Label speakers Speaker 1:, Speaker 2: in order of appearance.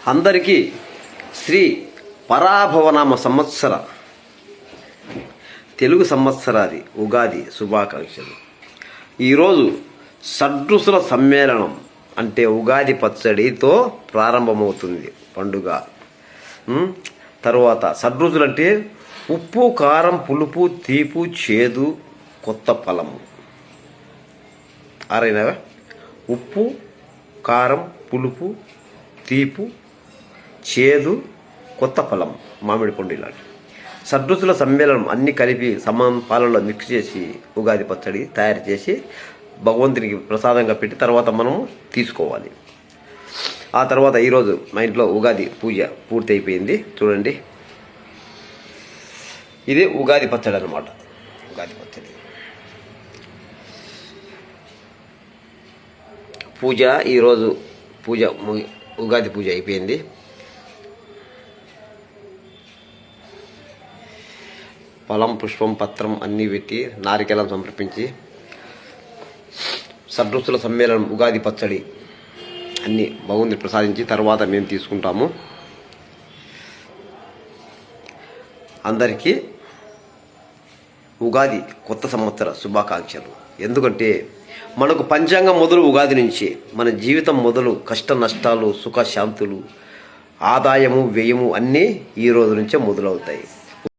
Speaker 1: అందరికీ శ్రీ పరాభవనామ సంవత్సర తెలుగు సంవత్సరాది ఉగాది శుభాకాంక్షలు. ఈరోజు షడ్రుచుల సమ్మేళనం అంటే ఉగాది పచ్చడితో ప్రారంభమవుతుంది పండుగ. తర్వాత షడ్రుచులు అంటే ఉప్పు, కారం, పులుపు, తీపు, చేదు, కొత్త ఫలము. ఆరైనవా? ఉప్పు, కారం, పులుపు, తీపు, చేదు, కొత్త ఫలం, మామిడి పండు. ఇలాంటి షడ్రుచుల సమ్మేళనం అన్ని కలిపి సమాన పాలల్లో మిక్స్ చేసి ఉగాది పచ్చడి తయారు చేసి భగవంతునికి ప్రసాదంగా పెట్టి తర్వాత మనము తీసుకోవాలి. ఆ తర్వాత ఈరోజు మా ఇంట్లో ఉగాది పూజ పూర్తి అయిపోయింది. చూడండి, ఇది ఉగాది పచ్చడి అన్నమాట. ఉగాది పచ్చడి పూజ ఈరోజు ఉగాది పూజ అయిపోయింది. ఫలం, పుష్పం, పత్రం అన్నీ పెట్టి నారికేళం సమర్పించి షడ్రుచుల సమ్మేళనం ఉగాది పచ్చడి అన్నీ భగవంతుని ప్రసాదించి తర్వాత మేము తీసుకుంటాము. అందరికీ ఉగాది కొత్త సంవత్సర శుభాకాంక్షలు. ఎందుకంటే మనకు పంచాంగం మొదలు ఉగాది నుంచి, మన జీవితం మొదలు కష్ట నష్టాలు, సుఖ శాంతులు, ఆదాయము, వ్యయము అన్నీ ఈ రోజు నుంచే మొదలవుతాయి.